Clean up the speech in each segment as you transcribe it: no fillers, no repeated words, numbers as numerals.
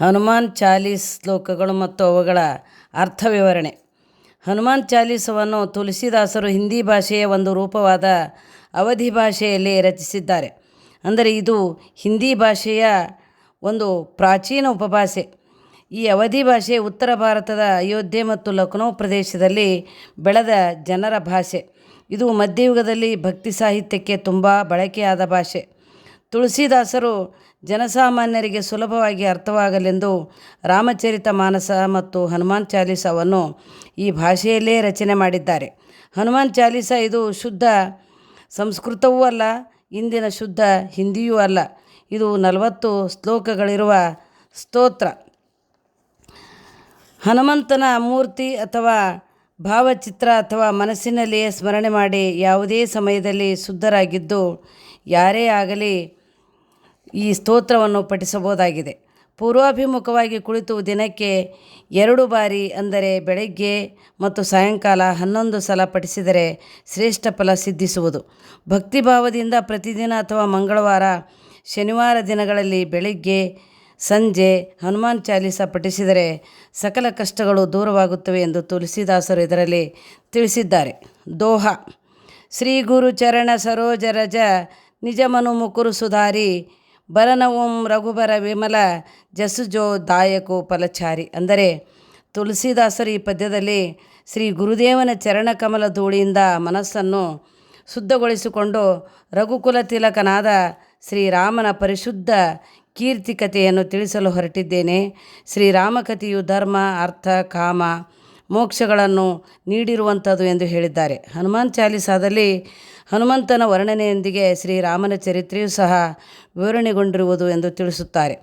ಹನುಮಾನ್ ಚಾಲೀಸ್ ಶ್ಲೋಕಗಳು ಮತ್ತು ಅವುಗಳ ಅರ್ಥ ವಿವರಣೆ. ಹನುಮಾನ್ ಚಾಲೀಸವನ್ನು ತುಳಸಿದಾಸರು ಹಿಂದಿ ಭಾಷೆಯ ಒಂದು ರೂಪವಾದ ಅವಧಿ ಭಾಷೆಯಲ್ಲಿ ರಚಿಸಿದ್ದಾರೆ. ಅಂದರೆ ಇದು ಹಿಂದಿ ಭಾಷೆಯ ಒಂದು ಪ್ರಾಚೀನ ಉಪಭಾಷೆ. ಈ ಅವಧಿ ಭಾಷೆ ಉತ್ತರ ಭಾರತದ ಅಯೋಧ್ಯೆ ಮತ್ತು ಲಕ್ನೋ ಪ್ರದೇಶದಲ್ಲಿ ಬೆಳೆದ ಜನರ ಭಾಷೆ. ಇದು ಮಧ್ಯಯುಗದಲ್ಲಿ ಭಕ್ತಿ ಸಾಹಿತ್ಯಕ್ಕೆ ತುಂಬ ಬಳಕೆಯಾದ ಭಾಷೆ. ತುಳಸಿದಾಸರು ಜನಸಾಮಾನ್ಯರಿಗೆ ಸುಲಭವಾಗಿ ಅರ್ಥವಾಗಲೆಂದು ರಾಮಚರಿತ ಮಾನಸ ಮತ್ತು ಹನುಮಾನ್ ಚಾಲೀಸವನ್ನು ಈ ಭಾಷೆಯಲ್ಲೇ ರಚನೆ ಮಾಡಿದ್ದಾರೆ. ಹನುಮಾನ್ ಚಾಲೀಸ ಇದು ಶುದ್ಧ ಸಂಸ್ಕೃತವೂ ಅಲ್ಲ, ಇಂದಿನ ಶುದ್ಧ ಹಿಂದಿಯೂ ಅಲ್ಲ. ಇದು 40 ಶ್ಲೋಕಗಳಿರುವ ಸ್ತೋತ್ರ. ಹನುಮಂತನ ಮೂರ್ತಿ ಅಥವಾ ಭಾವಚಿತ್ರ ಅಥವಾ ಮನಸ್ಸಿನಲ್ಲಿಯೇ ಸ್ಮರಣೆ ಮಾಡಿ ಯಾವುದೇ ಸಮಯದಲ್ಲಿ ಶುದ್ಧರಾಗಿದ್ದು ಯಾರೇ ಆಗಲಿ ಈ ಸ್ತೋತ್ರವನ್ನು ಪಠಿಸಬಹುದಾಗಿದೆ. ಪೂರ್ವಾಭಿಮುಖವಾಗಿ ಕುಳಿತು ದಿನಕ್ಕೆ 2 ಬಾರಿ ಅಂದರೆ ಬೆಳಗ್ಗೆ ಮತ್ತು ಸಾಯಂಕಾಲ 11 ಸಲ ಪಠಿಸಿದರೆ ಶ್ರೇಷ್ಠ ಫಲ ಸಿದ್ಧಿಸುವುದು. ಭಕ್ತಿಭಾವದಿಂದ ಪ್ರತಿದಿನ ಅಥವಾ ಮಂಗಳವಾರ, ಶನಿವಾರ ದಿನಗಳಲ್ಲಿ ಬೆಳಗ್ಗೆ ಸಂಜೆ ಹನುಮಾನ್ ಚಾಲೀಸ ಪಠಿಸಿದರೆ ಸಕಲ ಕಷ್ಟಗಳು ದೂರವಾಗುತ್ತವೆ ಎಂದು ತುಳಸಿದಾಸರು ಇದರಲ್ಲಿ ತಿಳಿಸಿದ್ದಾರೆ. ದೋಹ: ಶ್ರೀ ಗುರು ಚರಣ ಸರೋಜ ರಜ ನಿಜ ಮನು ಮುಕುರು ಸುಧಾರಿ ಬರನವಂ ರಘುಬರ ವಿಮಲ ಜಸುಜೋ ದಾಯಕೋ ಫಲಚಾರಿ. ಅಂದರೆ ತುಳಸಿದಾಸರು ಈ ಪದ್ಯದಲ್ಲಿ ಶ್ರೀ ಗುರುದೇವನ ಚರಣಕಮಲ ಧೂಳಿಯಿಂದ ಮನಸ್ಸನ್ನು ಶುದ್ಧಗೊಳಿಸಿಕೊಂಡು ರಘುಕುಲ ತಿಲಕನಾದ ಶ್ರೀರಾಮನ ಪರಿಶುದ್ಧ ಕೀರ್ತಿಕತೆಯನ್ನು ತಿಳಿಸಲು ಹೊರಟಿದ್ದೇನೆ. ಶ್ರೀರಾಮಕಥೆಯು ಧರ್ಮ, ಅರ್ಥ, ಕಾಮ, ಮೋಕ್ಷಗಳನ್ನು ನೀಡಿರುವಂಥದ್ದು ಎಂದು ಹೇಳಿದ್ದಾರೆ. ಹನುಮಾನ್ ಚಾಲೀಸಾದಲ್ಲಿ ಹನುಮಂತನ ವರ್ಣನೆಯೊಂದಿಗೆ ಶ್ರೀರಾಮನ ಚರಿತ್ರೆಯೂ ಸಹ ವಿವರಣೆಗೊಂಡಿರುವುದು ಎಂದು ತಿಳಿಸುತ್ತಾರೆ.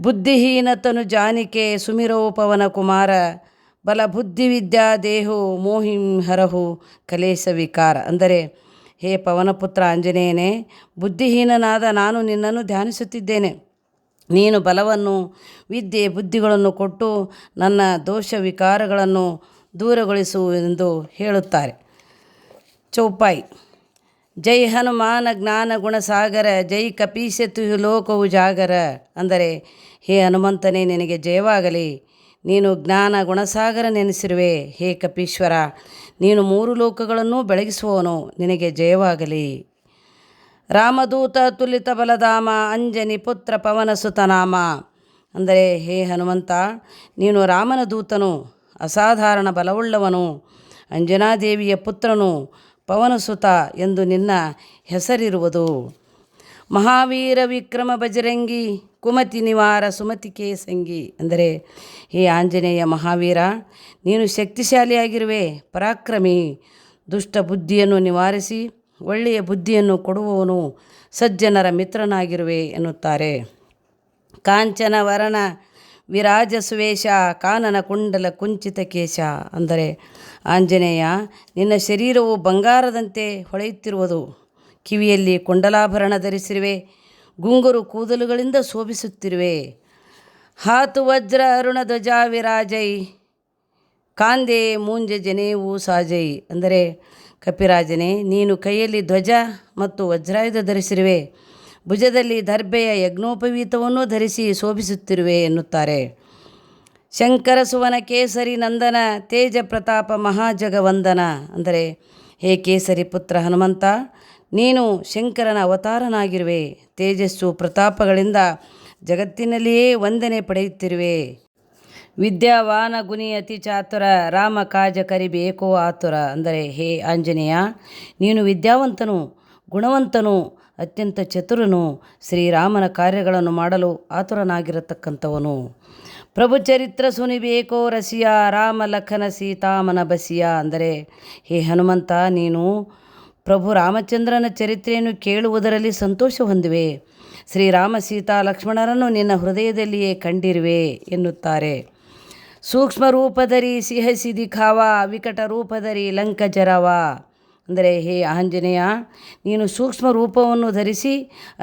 ಬುದ್ಧಿಹೀನತನು ಜಾನಿಕೆ ಸುಮಿರೋ ಪವನ ಕುಮಾರ ಬಲ ಬುದ್ಧಿ ವಿದ್ಯಾ ದೇಹು ಮೋಹಿಂ ಹರಹು ಕಲೇಶ ವಿಕಾರ. ಅಂದರೆ ಹೇ ಪವನಪುತ್ರ ಆಂಜನೇಯನೇ, ಬುದ್ಧಿಹೀನನಾದ ನಾನು ನಿನ್ನನ್ನು ಧ್ಯಾನಿಸುತ್ತಿದ್ದೇನೆ. ನೀನು ಬಲವನ್ನು, ವಿದ್ಯೆ, ಬುದ್ಧಿಗಳನ್ನು ಕೊಟ್ಟು ನನ್ನ ದೋಷ ವಿಕಾರಗಳನ್ನು ದೂರಗೊಳಿಸು ಎಂದು ಹೇಳುತ್ತಾರೆ. ಚೌಪಾಯಿ: ಜೈ ಹನುಮಾನ ಜ್ಞಾನ ಗುಣಸಾಗರ ಜೈ ಕಪೀಶತು ಲೋಕವು ಜಾಗರ. ಅಂದರೆ ಹೇ ಹನುಮಂತನೇ, ನಿನಗೆ ಜಯವಾಗಲಿ. ನೀನು ಜ್ಞಾನ ಗುಣಸಾಗರ ನೆನೆಸಿರುವೆ. ಹೇ ಕಪೀಶ್ವರ, ನೀನು 3 ಲೋಕಗಳನ್ನು ಬೆಳಗಿಸುವವನು. ನಿನಗೆ ಜಯವಾಗಲಿ. ರಾಮದೂತ ತುಲಿತ ಬಲಧಾಮ ಅಂಜನಿ ಪುತ್ರ ಪವನ ಸುತನಾಮ. ಅಂದರೆ ಹೇ ಹನುಮಂತ, ನೀನು ರಾಮನ ದೂತನು, ಅಸಾಧಾರಣ ಬಲವುಳ್ಳವನು, ಅಂಜನಾದೇವಿಯ ಪುತ್ರನು, ಪವನಸುತ ಎಂದು ನಿನ್ನ ಹೆಸರಿರುವುದು. ಮಹಾವೀರ ವಿಕ್ರಮ ಬಜರಂಗಿ ಕುಮತಿ ನಿವಾರ ಸುಮತಿಕೆ ಸಂಗಿ. ಅಂದರೆ ಹೇ ಆಂಜನೇಯ ಮಹಾವೀರ, ನೀನು ಶಕ್ತಿಶಾಲಿಯಾಗಿರುವೆ, ಪರಾಕ್ರಮಿ, ದುಷ್ಟ ಬುದ್ಧಿಯನ್ನು ನಿವಾರಿಸಿ ಒಳ್ಳೆಯ ಬುದ್ಧಿಯನ್ನು ಕೊಡುವವನು, ಸಜ್ಜನರ ಮಿತ್ರನಾಗಿರುವೆ ಎನ್ನುತ್ತಾರೆ. ಕಾಂಚನ ವರ್ಣ ವಿರಾಜ ಸುವೇಶ ಕಾನನ ಕುಂಡಲ ಕುಂಚಿತ ಕೇಶ. ಅಂದರೆ ಆಂಜನೇಯ, ನಿನ್ನ ಶರೀರವು ಬಂಗಾರದಂತೆ ಹೊಳೆಯುತ್ತಿರುವುದು, ಕಿವಿಯಲ್ಲಿ ಕುಂಡಲಾಭರಣ ಧರಿಸಿರುವೆ, ಗುಂಗುರು ಕೂದಲುಗಳಿಂದ ಶೋಭಿಸುತ್ತಿರುವೆ. ಹಾತು ವಜ್ರ ಅರುಣ ಧ್ವಜ ವಿರಾಜೈ ಕಾಂದೆ ಮೂಂಜ ಜನೇವು ಸಾಜೈ. ಅಂದರೆ ಕಪಿರಾಜನೇ, ನೀನು ಕೈಯಲ್ಲಿ ಧ್ವಜ ಮತ್ತು ವಜ್ರಾಯುಧ ಧರಿಸಿರುವೆ, ಭುಜದಲ್ಲಿ ದರ್ಭೆಯ ಯಜ್ಞೋಪವೀತವನ್ನು ಧರಿಸಿ ಶೋಭಿಸುತ್ತಿರುವೆ ಎನ್ನುತ್ತಾರೆ. ಶಂಕರ ಸುವನ ಕೇಸರಿ ನಂದನ ತೇಜ ಪ್ರತಾಪ ಮಹಾಜಗವಂದನ. ಅಂದರೆ ಹೇ ಕೇಸರಿ ಪುತ್ರ ಹನುಮಂತ, ನೀನು ಶಂಕರನ ಅವತಾರನಾಗಿರುವೆ, ತೇಜಸ್ಸು ಪ್ರತಾಪಗಳಿಂದ ಜಗತ್ತಿನಲ್ಲಿಯೇ ವಂದನೆ ಪಡೆಯುತ್ತಿರುವೆ. ವಿದ್ಯಾವಾನ ಗುಣಿ ಅತಿ ಚಾತುರ ರಾಮ ಕಾಜ ಕರಿಬೇಕೋ ಆತುರ. ಅಂದರೆ ಹೇ ಆಂಜನೇಯ, ನೀನು ವಿದ್ಯಾವಂತನು, ಗುಣವಂತನು, ಅತ್ಯಂತ ಚತುರನು, ಶ್ರೀರಾಮನ ಕಾರ್ಯಗಳನ್ನು ಮಾಡಲು ಆತುರನಾಗಿರತಕ್ಕಂಥವನು. ಪ್ರಭು ಚರಿತ್ರ ಸುನಿಬೇಕೋ ರಸಿಯ ರಾಮ ಲಖನ ಸೀತಾಮನ ಬಸಿಯ. ಅಂದರೆ ಹೇ ಹನುಮಂತ, ನೀನು ಪ್ರಭು ರಾಮಚಂದ್ರನ ಚರಿತ್ರೆಯನ್ನು ಕೇಳುವುದರಲ್ಲಿ ಸಂತೋಷ ಹೊಂದುವೆ, ಶ್ರೀರಾಮ ಸೀತಾ ಲಕ್ಷ್ಮಣರನ್ನು ನಿನ್ನ ಹೃದಯದಲ್ಲಿಯೇ ಕಂಡಿರುವೆ ಎನ್ನುತ್ತಾರೆ. ಸೂಕ್ಷ್ಮ ರೂಪಧರಿ ಸಿಹಸಿ ದಿಖಾವ ವಿಕಟ ರೂಪಧರಿ ಲಂಕ ಜರವ. ಅಂದರೆ ಹೇ ಆಂಜನೇಯ, ನೀನು ಸೂಕ್ಷ್ಮ ರೂಪವನ್ನು ಧರಿಸಿ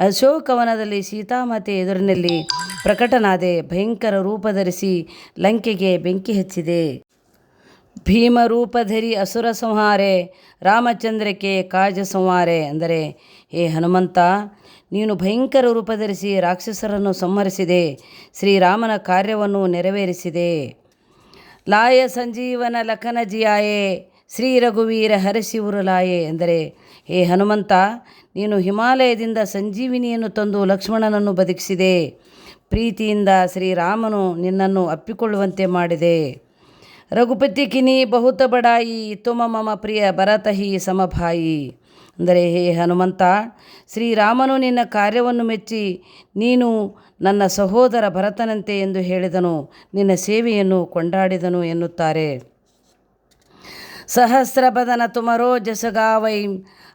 ಅಶೋಕವನದಲ್ಲಿ ಸೀತಾಮಾತೆ ಎದುರಿನಲ್ಲಿ ಪ್ರಕಟನಾದೆ, ಭಯಂಕರ ರೂಪ ಧರಿಸಿ ಲಂಕೆಗೆ ಬೆಂಕಿ ಹಚ್ಚಿದೆ. ಭೀಮ ರೂಪಧರಿ ಅಸುರ ಸಂಹಾರೆ ರಾಮಚಂದ್ರಕ್ಕೆ ಕಾಜ ಸಂಹಾರೆ. ಅಂದರೆ ಹೇ ಹನುಮಂತ, ನೀನು ಭಯಂಕರ ರೂಪ ಧರಿಸಿ ರಾಕ್ಷಸರನ್ನು ಸಂಹರಿಸಿದೆ, ಶ್ರೀರಾಮನ ಕಾರ್ಯವನ್ನು ನೆರವೇರಿಸಿದೆ. ಲಾಯ ಸಂಜೀವನ ಲಖನ ಜಿಯಾಯೆ ಶ್ರೀ ರಘುವೀರ ಹರಸಿವುರಲಾಯೆ ಅಂದರೆ ಹೇ ಹನುಮಂತ, ನೀನು ಹಿಮಾಲಯದಿಂದ ಸಂಜೀವಿನಿಯನ್ನು ತಂದು ಲಕ್ಷ್ಮಣನನ್ನು ಬದುಕಿಸಿದೆ. ಪ್ರೀತಿಯಿಂದ ಶ್ರೀರಾಮನು ನಿನ್ನನ್ನು ಅಪ್ಪಿಕೊಳ್ಳುವಂತೆ ಮಾಡಿದೆ. ರಘುಪತಿ ಕಿನಿ ಬಹುತ ಬಡಾಯಿ ತುಮ ಮಮ ಪ್ರಿಯ ಭರತಹಿ ಸಮಭಾಯಿ ಅಂದರೆ ಹೇ ಹನುಮಂತ, ಶ್ರೀರಾಮನು ನಿನ್ನ ಕಾರ್ಯವನ್ನು ಮೆಚ್ಚಿ ನೀನು ನನ್ನ ಸಹೋದರ ಭರತನಂತೆ ಎಂದು ಹೇಳಿದನು, ನಿನ್ನ ಸೇವೆಯನ್ನು ಕೊಂಡಾಡಿದನು ಎನ್ನುತ್ತಾರೆ. ಸಹಸ್ರಬದನ ತುಮರೋ ಜಸಗಾವೈ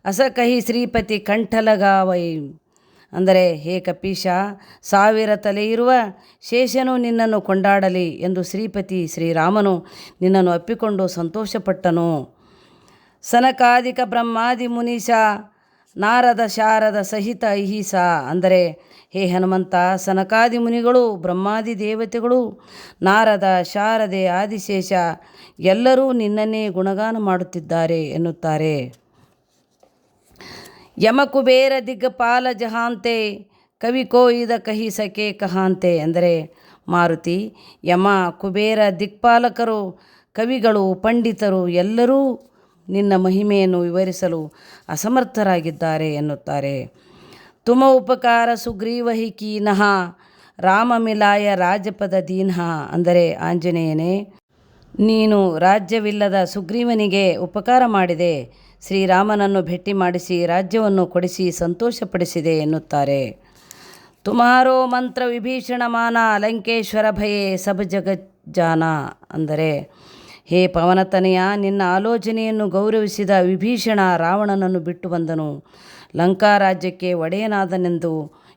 ಅಸಕಹಿ ಶ್ರೀಪತಿ ಕಂಠಲಗಾವೈ ಅಂದರೆ ಹೇ ಕಪೀಶ, 1000 ತಲೆ ಇರುವ ಶೇಷನು ನಿನ್ನನ್ನು ಕೊಂಡಾಡಲಿ ಎಂದು ಶ್ರೀಪತಿ ಶ್ರೀರಾಮನು ನಿನ್ನನ್ನು ಅಪ್ಪಿಕೊಂಡು ಸಂತೋಷಪಟ್ಟನು. ಸನಕಾದಿಕ ಬ್ರಹ್ಮಾದಿ ಮುನೀಶ ನಾರದ ಶಾರದ ಸಹಿತ ಅಹಿಸ ಅಂದರೆ ಹೇ ಹನುಮಂತ, ಸನಕಾದಿ ಮುನಿಗಳು, ಬ್ರಹ್ಮಾದಿ ದೇವತೆಗಳು, ನಾರದ, ಶಾರದೆ, ಆದಿಶೇಷ ಎಲ್ಲರೂ ನಿನ್ನನ್ನೇ ಗುಣಗಾನ ಮಾಡುತ್ತಿದ್ದಾರೆ ಎನ್ನುತ್ತಾರೆ. ಯಮಕುಬೇರ ದಿಗ್ಪಾಲ ಜಹಾಂತೆ ಕವಿ ಕೋಯಿದ ಕಹಿ ಸಕೆ ಕಹಾಂತೆ ಅಂದರೆ ಮಾರುತಿ, ಯಮ, ಕುಬೇರ, ದಿಕ್ಪಾಲಕರು, ಕವಿಗಳು, ಪಂಡಿತರು ಎಲ್ಲರೂ ನಿನ್ನ ಮಹಿಮೆಯನ್ನು ವಿವರಿಸಲು ಅಸಮರ್ಥರಾಗಿದ್ದಾರೆ ಎನ್ನುತ್ತಾರೆ. ತುಮ ಉಪಕಾರ ಸುಗ್ರೀವಹಿ ಕೀನಃ ರಾಮ ಮಿಲಾಯ ರಾಜಪದ ದೀನಃ ಅಂದರೆ ಆಂಜನೇಯನೇ, ನೀನು ರಾಜ್ಯವಿಲ್ಲದ ಸುಗ್ರೀವನಿಗೆ ಉಪಕಾರ ಮಾಡಿದೆ, ಶ್ರೀರಾಮನನ್ನು ಭೇಟಿ ಮಾಡಿಸಿ ರಾಜ್ಯವನ್ನು ಕೊಡಿಸಿ ಸಂತೋಷಪಡಿಸಿದೆ ಎನ್ನುತ್ತಾರೆ. ತುಮಾರೋ ಮಂತ್ರ ವಿಭೀಷಣ ಮಾನ ಲಂಕೇಶ್ವರ ಭಯೇ ಸಬ್ ಜಗಜ್ಜಾನ ಅಂದರೆ ಹೇ ಪವನತನಯ, ನಿನ್ನ ಆಲೋಚನೆಯನ್ನು ಗೌರವಿಸಿದ ವಿಭೀಷಣ ರಾವಣನನ್ನು ಬಿಟ್ಟು ಬಂದನು, ಲಂಕಾ ರಾಜ್ಯಕ್ಕೆ ಒಡೆಯನಾದನೆಂದು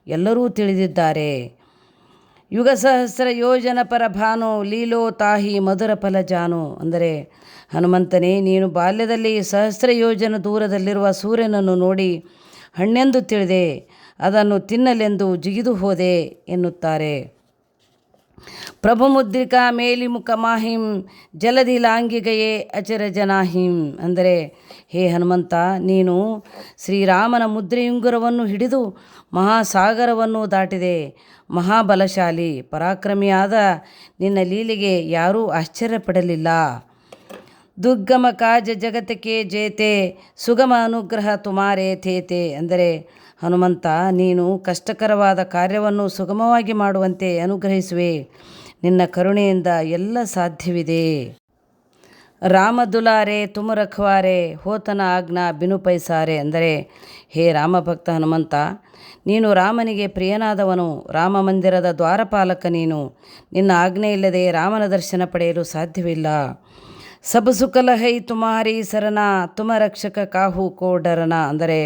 ಎಲ್ಲರೂ ತಿಳಿದಿದ್ದಾರೆ. ಯುಗ ಸಹಸ್ರ ಯೋಜನ ಪರಭಾನು ಲೀಲೋ ತಾಹಿ ಮಧುರ ಫಲಜಾನು ಅಂದರೆ ಹನುಮಂತನೇ, ನೀನು ಬಾಲ್ಯದಲ್ಲಿ ಸಹಸ್ರ ಯೋಜನ ದೂರದಲ್ಲಿರುವ ಸೂರ್ಯನನ್ನು ನೋಡಿ ಹಣ್ಣೆಂದು ತಿಳಿದೆ, ಅದನ್ನು ತಿನ್ನಲೆಂದು ಜಿಗಿದು ಹೋದೆ ಎನ್ನುತ್ತಾರೆ. ಪ್ರಭು ಮುದ್ರಿಕಾ ಮೇಲಿಮುಖ ಮಾಹಿಂ ಜಲಧಿ ಲಾಂಗಿಗೆಯೇ ಅಚರ ಜನಾಹಿಂ ಅಂದರೆ ಹೇ ಹನುಮಂತ, ನೀನು ಶ್ರೀರಾಮನ ಮುದ್ರೆಯುಂಗುರವನ್ನು ಹಿಡಿದು ಮಹಾಸಾಗರವನ್ನು ದಾಟಿದೆ, ಮಹಾಬಲಶಾಲಿ ಪರಾಕ್ರಮಿಯಾದ ನಿನ್ನ ಲೀಲೆಗೆ ಯಾರೂ ಆಶ್ಚರ್ಯಪಡಲಿಲ್ಲ. ದುರ್ಗಮ ಕಾಜ ಜಗತ್ತಕ್ಕೆ ಜೇತೆ ಸುಗಮ ಅನುಗ್ರಹ ತುಮಾರೇ ಥೇತೆ ಅಂದರೆ ಹನುಮಂತ, ನೀನು ಕಷ್ಟಕರವಾದ ಕಾರ್ಯವನ್ನು ಸುಗಮವಾಗಿ ಮಾಡುವಂತೆ ಅನುಗ್ರಹಿಸುವೆ, ನಿನ್ನ ಕರುಣೆಯಿಂದ ಎಲ್ಲ ಸಾಧ್ಯವಿದೆ. ರಾಮ ದುಲಾರೆ ತುಮ ರಖವಾರೆ ಹೋತನ ಆಜ್ಞಾ ಬಿನು ಪೈಸಾರೆ ಅಂದರೆ ಹೇ ರಾಮಭಕ್ತ ಹನುಮಂತ, ನೀನು ರಾಮನಿಗೆ ಪ್ರಿಯನಾದವನು, ರಾಮ ಮಂದಿರದ ದ್ವಾರಪಾಲಕ ನೀನು, ನಿನ್ನ ಆಜ್ಞೆ ಇಲ್ಲದೆ ರಾಮನ ದರ್ಶನ ಪಡೆಯಲು ಸಾಧ್ಯವಿಲ್ಲ. ಸಬ್ ಸುಕಲಹೈ ತುಮಾರಿ ಸರನ ತುಮ ರಕ್ಷಕ ಕಾಹು ಕೋ ಡರನ ಅಂದರೆ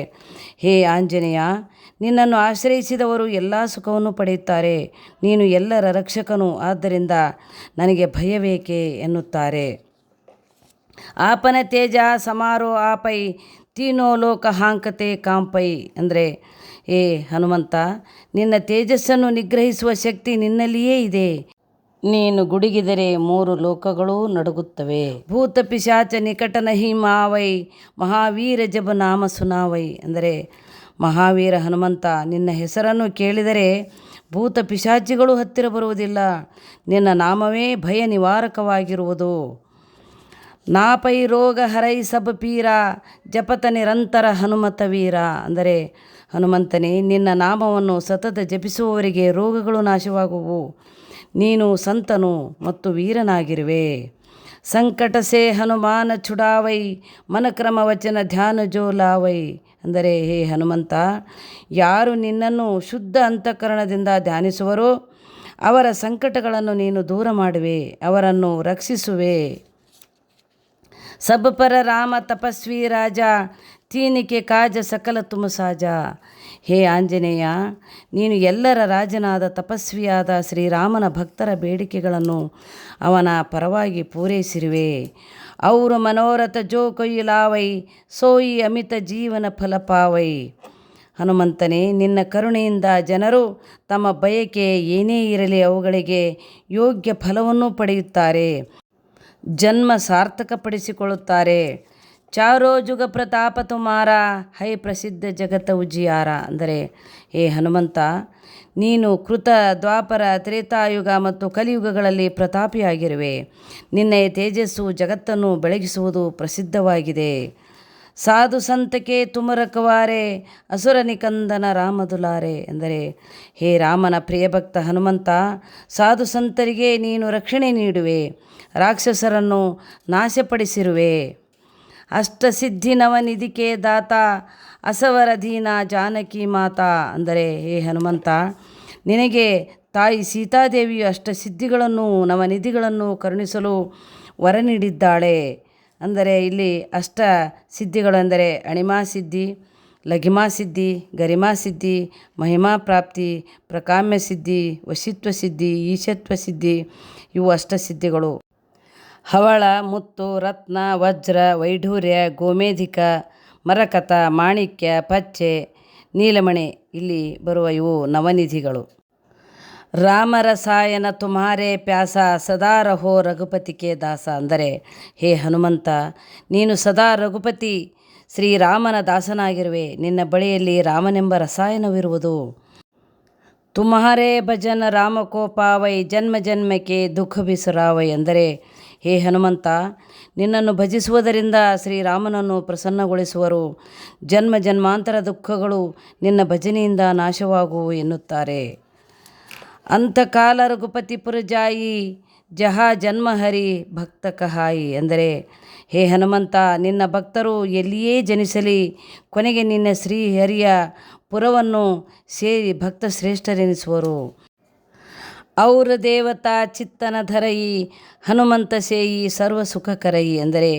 ಹೇ ಆಂಜನೇಯ, ನಿನ್ನನ್ನು ಆಶ್ರಯಿಸಿದವರು ಎಲ್ಲ ಸುಖವನ್ನು ಪಡೆಯುತ್ತಾರೆ, ನೀನು ಎಲ್ಲರ ರಕ್ಷಕನು, ಆದ್ದರಿಂದ ನನಗೆ ಭಯವೇಕೆ ಎನ್ನುತ್ತಾರೆ. ಆಪನ ತೇಜ ಸಮಾರೋ ಆಪೈ ತೀನೋ ಲೋಕ ಹಾಂಕತೆ ಕಾಂಪೈ ಅಂದರೆ ಹೇ ಹನುಮಂತ, ನಿನ್ನ ತೇಜಸ್ಸನ್ನು ನಿಗ್ರಹಿಸುವ ಶಕ್ತಿ ನಿನ್ನಲ್ಲಿಯೇ ಇದೆ, ನೀನು ಗುಡುಗಿದರೆ 3 ಲೋಕಗಳೂ ನಡುಗುತ್ತವೆ. ಭೂತ ಪಿಶಾಚ ನಿಕಟ ನಹಿ ಮಾವೈ ಮಹಾವೀರ ಜಬ ನಾಮ ಸುನಾವೈ ಅಂದರೆ ಮಹಾವೀರ ಹನುಮಂತ, ನಿನ್ನ ಹೆಸರನ್ನು ಕೇಳಿದರೆ ಭೂತ ಪಿಶಾಚಿಗಳು ಹತ್ತಿರ ಬರುವುದಿಲ್ಲ, ನಿನ್ನ ನಾಮವೇ ಭಯ ನಿವಾರಕವಾಗಿರುವುದು. ನಾಪೈ ರೋಗ ಹರೈ ಸಬ್ ಪೀರ ಜಪತ ನಿರಂತರ ಹನುಮತ ವೀರ ಅಂದರೆ ಹನುಮಂತನೇ, ನಿನ್ನ ನಾಮವನ್ನು ಸತತ ಜಪಿಸುವವರಿಗೆ ರೋಗಗಳು ನಾಶವಾಗುವು, ನೀನು ಸಂತನು ಮತ್ತು ವೀರನಾಗಿರುವೆ. ಸಂಕಟ ಸೇ ಹನುಮಾನ ಚುಡಾವೈ ಮನಕ್ರಮ ವಚನ ಧ್ಯಾನ ಜೋಲಾವೈ ಅಂದರೆ ಹೇ ಹನುಮಂತ, ಯಾರು ನಿನ್ನನ್ನು ಶುದ್ಧ ಅಂತಃಕರಣದಿಂದ ಧ್ಯಾನಿಸುವರೋ ಅವರ ಸಂಕಟಗಳನ್ನು ನೀನು ದೂರ ಮಾಡುವೆ, ಅವರನ್ನು ರಕ್ಷಿಸುವೆ. ಸಬ್ ಪರ ರಾಮ ತಪಸ್ವಿ ರಾಜ ತೀನಿಕೆ ಕಾಜ ಸಕಲ ತುಮ ಸಾಜ ಹೇ ಆಂಜನೇಯ, ನೀನು ಎಲ್ಲರ ರಾಜನಾದ ತಪಸ್ವಿಯಾದ ಶ್ರೀರಾಮನ ಭಕ್ತರ ಬೇಡಿಕೆಗಳನ್ನು ಅವನ ಪರವಾಗಿ ಪೂರೈಸಿರುವೆ. ಔರ ಮನೋರಥ ಜೋ ಕೊಯ್ಯುಲಾವೈ ಸೋಯಿ ಅಮಿತ ಜೀವನ ಫಲಪಾವೈ ಹನುಮಂತನೇ, ನಿನ್ನ ಕರುಣೆಯಿಂದ ಜನರು ತಮ್ಮ ಬಯಕೆ ಏನೇ ಇರಲಿ ಅವುಗಳಿಗೆ ಯೋಗ್ಯ ಫಲವನ್ನು ಪಡೆಯುತ್ತಾರೆ, ಜನ್ಮ ಸಾರ್ಥಕಪಡಿಸಿಕೊಳ್ಳುತ್ತಾರೆ. ಚಾರೋ ಜುಗ ಪ್ರತಾಪ ತುಮಾರ ಹೈ ಪ್ರಸಿದ್ಧ ಜಗತ್ತ ಉಜಿಯಾರ. ಅಂದರೆ ಹೇ ಹನುಮಂತ, ನೀನು ಕೃತ, ದ್ವಾಪರ, ತ್ರೇತಾಯುಗ ಮತ್ತು ಕಲಿಯುಗಗಳಲ್ಲಿ ಪ್ರತಾಪಿಯಾಗಿರುವೆ. ನಿನ್ನ ತೇಜಸ್ಸು ಜಗತ್ತನ್ನು ಬೆಳಗಿಸುವುದು ಪ್ರಸಿದ್ಧವಾಗಿದೆ. ಸಾಧು ಸಂತಕ್ಕೆ ತುಮ ರಖವಾರೆ ಅಸುರ ನಿಕಂದನ ರಾಮದುಲಾರೆ. ಅಂದರೆ ಹೇ ರಾಮನ ಪ್ರಿಯಭಕ್ತ ಹನುಮಂತ, ಸಾಧು ಸಂತರಿಗೆ ನೀನು ರಕ್ಷಣೆ ನೀಡುವೆ, ರಾಕ್ಷಸರನ್ನು ನಾಶಪಡಿಸಿರುವೆ. ಅಷ್ಟಸಿದ್ಧಿ ನವನಿಧಿಕೆ ದಾತ ಅಸವರ ದೀನ ಜಾನಕಿ ಮಾತಾ. ಅಂದರೆ ಹೇ ಹನುಮಂತ, ನಿನಗೆ ತಾಯಿ ಸೀತಾದೇವಿಯು ಅಷ್ಟಸಿದ್ಧಿಗಳನ್ನು ನವನಿಧಿಗಳನ್ನು ಕರುಣಿಸಲು ವರ ನೀಡಿದ್ದಾಳೆ. ಅಂದರೆ ಇಲ್ಲಿ ಅಷ್ಟ ಸಿದ್ಧಿಗಳೆಂದರೆ ಅಣಿಮಾ ಸಿದ್ಧಿ, ಲಘಿಮಾ ಸಿದ್ಧಿ, ಗರಿಮಾ ಸಿದ್ಧಿ, ಮಹಿಮಾ ಪ್ರಾಪ್ತಿ, ಪ್ರಕಾಮ್ಯ ಸಿದ್ಧಿ, ವಶಿತ್ವ ಸಿದ್ಧಿ, ಈಶತ್ವ ಸಿದ್ಧಿ. ಇವು ಅಷ್ಟಸಿದ್ಧಿಗಳು. ಹವಳ, ಮುತ್ತು, ರತ್ನ, ವಜ್ರ, ವೈಢೂರ್ಯ, ಗೋಮೇಧಿಕ, ಮರಕತ, ಮಾಣಿಕ್ಯ, ಪಚ್ಚೆ, ನೀಲಮಣಿ ಇಲ್ಲಿ ಬರುವ ಇವು ನವನಿಧಿಗಳು. ರಾಮರಸಾಯನ ತುಮಾರೇ ಪ್ಯಾಸ ಸದಾ ರಹೋ ರಘುಪತಿಗೆ ದಾಸ. ಅಂದರೆ ಹೇ ಹನುಮಂತ, ನೀನು ಸದಾ ರಘುಪತಿ ಶ್ರೀರಾಮನ ದಾಸನಾಗಿರುವೆ. ನಿನ್ನ ಬಳಿಯಲ್ಲಿ ರಾಮನೆಂಬ ರಸಾಯನವಿರುವುದು. ತುಮ್ಹಾರೇ ಭಜನ ರಾಮ ಕೋ ಪಾವೈ ಜನ್ಮ ಜನ್ಮಕ್ಕೆ ದುಃಖ ಬಿಸುರಾವೈ. ಅಂದರೆ ಹೇ ಹನುಮಂತ, ನಿನ್ನನ್ನು ಭಜಿಸುವುದರಿಂದ ಶ್ರೀರಾಮನನ್ನು ಪ್ರಸನ್ನಗೊಳಿಸುವರು. ಜನ್ಮ ಜನ್ಮಾಂತರ ದುಃಖಗಳು ನಿನ್ನ ಭಜನೆಯಿಂದ ನಾಶವಾಗುವು ಎನ್ನುತ್ತಾರೆ. ಅಂತಕಾಲ ರಘುಪತಿ ಪುರಜಾಯಿ ಜಹಾ ಜನ್ಮಹರಿ ಭಕ್ತ ಕಹಾಯಿ. ಅಂದರೆ ಹೇ ಹನುಮಂತ, ನಿನ್ನ ಭಕ್ತರು ಎಲ್ಲಿಯೇ ಜನಿಸಲಿ ಕೊನೆಗೆ ನಿನ್ನ ಶ್ರೀಹರಿಯ ಪುರವನ್ನು ಸೇರಿ ಭಕ್ತ ಶ್ರೇಷ್ಠರೆನಿಸುವರು. ಔರ ದೇವತಾ ಚಿತ್ತನ ಧರಯಿ ಹನುಮಂತ ಸೇಯಿ ಸರ್ವ ಸುಖಕರಯಿ. ಅಂದರೆ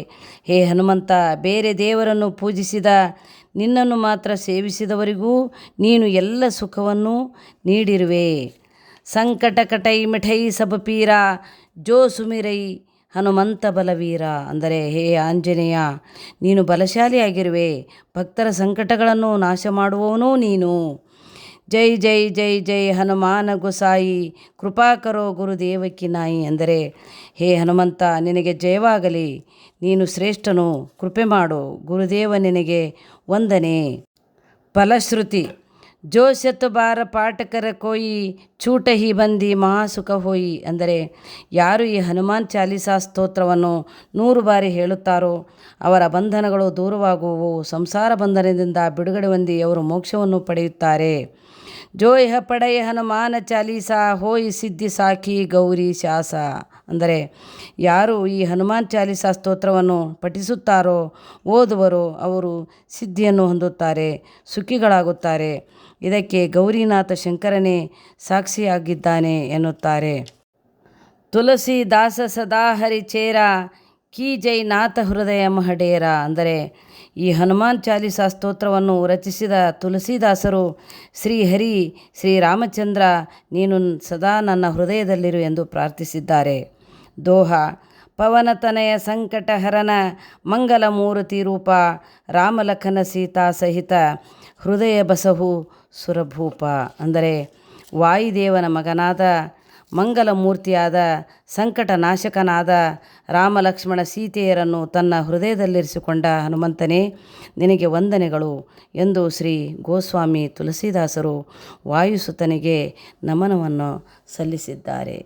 ಹೇ ಹನುಮಂತ, ಬೇರೆ ದೇವರನ್ನು ಪೂಜಿಸಿದ ನಿನ್ನನ್ನು ಮಾತ್ರ ಸೇವಿಸಿದವರಿಗೂ ನೀನು ಎಲ್ಲ ಸುಖವನ್ನು ನೀಡಿರುವೆ. ಸಂಕಟ ಕಟೈ ಮಿಠೈ ಸಬ ಪೀರ ಜೋ ಸುಮಿರೈ ಹನುಮಂತ ಬಲವೀರ. ಅಂದರೆ ಹೇ ಆಂಜನೇಯ, ನೀನು ಬಲಶಾಲಿಯಾಗಿರುವೆ, ಭಕ್ತರ ಸಂಕಟಗಳನ್ನು ನಾಶ ಮಾಡುವವನೂ ನೀನು. ಜೈ ಜೈ ಜೈ ಜೈ ಹನುಮಾನ ಗೊಸಾಯಿ ಕೃಪಾ ಕರೋ ಗುರುದೇವಕಿ ನಾಯಿ. ಅಂದರೆ ಹೇ ಹನುಮಂತ, ನಿನಗೆ ಜಯವಾಗಲಿ, ನೀನು ಶ್ರೇಷ್ಠನು, ಕೃಪೆ ಮಾಡು, ಗುರುದೇವ ನಿನಗೆ ವಂದನೆ. ಫಲಶ್ರುತಿ ಜೋ ಶತ ಬಾರ ಪಾಠಕರ ಕೋಯಿ ಚೂಟ ಹಿ ಬಂದಿ ಮಹಾಸುಖ ಹೋಯಿ. ಅಂದರೆ ಯಾರು ಈ ಹನುಮಾನ್ ಚಾಲೀಸಾ ಸ್ತೋತ್ರವನ್ನು 100 ಬಾರಿ ಹೇಳುತ್ತಾರೋ ಅವರ ಬಂಧನಗಳು ದೂರವಾಗುವವು, ಸಂಸಾರ ಬಂಧನದಿಂದ ಬಿಡುಗಡೆ ಹೊಂದಿ ಅವರು ಮೋಕ್ಷವನ್ನು ಪಡೆಯುತ್ತಾರೆ. ಜೋ ಯಹ ಪಡೆಯ ಹನುಮಾನ ಚಾಲೀಸಾ ಹೋಯಿ ಸಿದ್ಧಿ ಸಾಖಿ ಗೌರಿ ಶಾಸ. ಅಂದರೆ ಯಾರು ಈ ಹನುಮಾನ್ ಚಾಲೀಸಾ ಸ್ತೋತ್ರವನ್ನು ಪಠಿಸುತ್ತಾರೋ ಓದುವರೋ ಅವರು ಸಿದ್ಧಿಯನ್ನು ಹೊಂದುತ್ತಾರೆ, ಸುಖಿಗಳಾಗುತ್ತಾರೆ. ಇದಕ್ಕೆ ಗೌರಿನಾಥ ಶಂಕರನೇ ಸಾಕ್ಷಿಯಾಗಿದ್ದಾನೆ ಎನ್ನುತ್ತಾರೆ. ತುಳಸಿ ದಾಸ ಸದಾ ಹರಿ ಚೇರ ಕಿ ಜೈ ನಾಥ ಹೃದಯ ಮಹಡೇರ. ಅಂದರೆ ಈ ಹನುಮಾನ್ ಚಾಲೀಸಾ ಸ್ತೋತ್ರವನ್ನು ರಚಿಸಿದ ತುಳಸಿದಾಸರು ಶ್ರೀಹರಿ ಶ್ರೀರಾಮಚಂದ್ರ ನೀನು ಸದಾ ನನ್ನ ಹೃದಯದಲ್ಲಿರು ಎಂದು ಪ್ರಾರ್ಥಿಸಿದ್ದಾರೆ. ದೋಹ ಪವನತನಯ ಸಂಕಟಹರನ ಮಂಗಲ ಮೂರ್ತಿ ರೂಪ ರಾಮಲಖನ ಸೀತಾ ಸಹಿತ ಹೃದಯ ಬಸಹು ಸುರಭೂಪ. ಅಂದರೆ ವಾಯುದೇವನ ಮಗನಾದ ಮಂಗಲ ಮೂರ್ತಿಯಾದ ಸಂಕಟ ನಾಶಕನಾದ ರಾಮಲಕ್ಷ್ಮಣ ಸೀತೆಯರನ್ನು ತನ್ನ ಹೃದಯದಲ್ಲಿರಿಸಿಕೊಂಡ ಹನುಮಂತನೇ ನಿನಗೆ ವಂದನೆಗಳು ಎಂದು ಶ್ರೀ ಗೋಸ್ವಾಮಿ ತುಳಸಿದಾಸರು ವಾಯುಸುತನಿಗೆ ನಮನವನ್ನು ಸಲ್ಲಿಸಿದ್ದಾರೆ.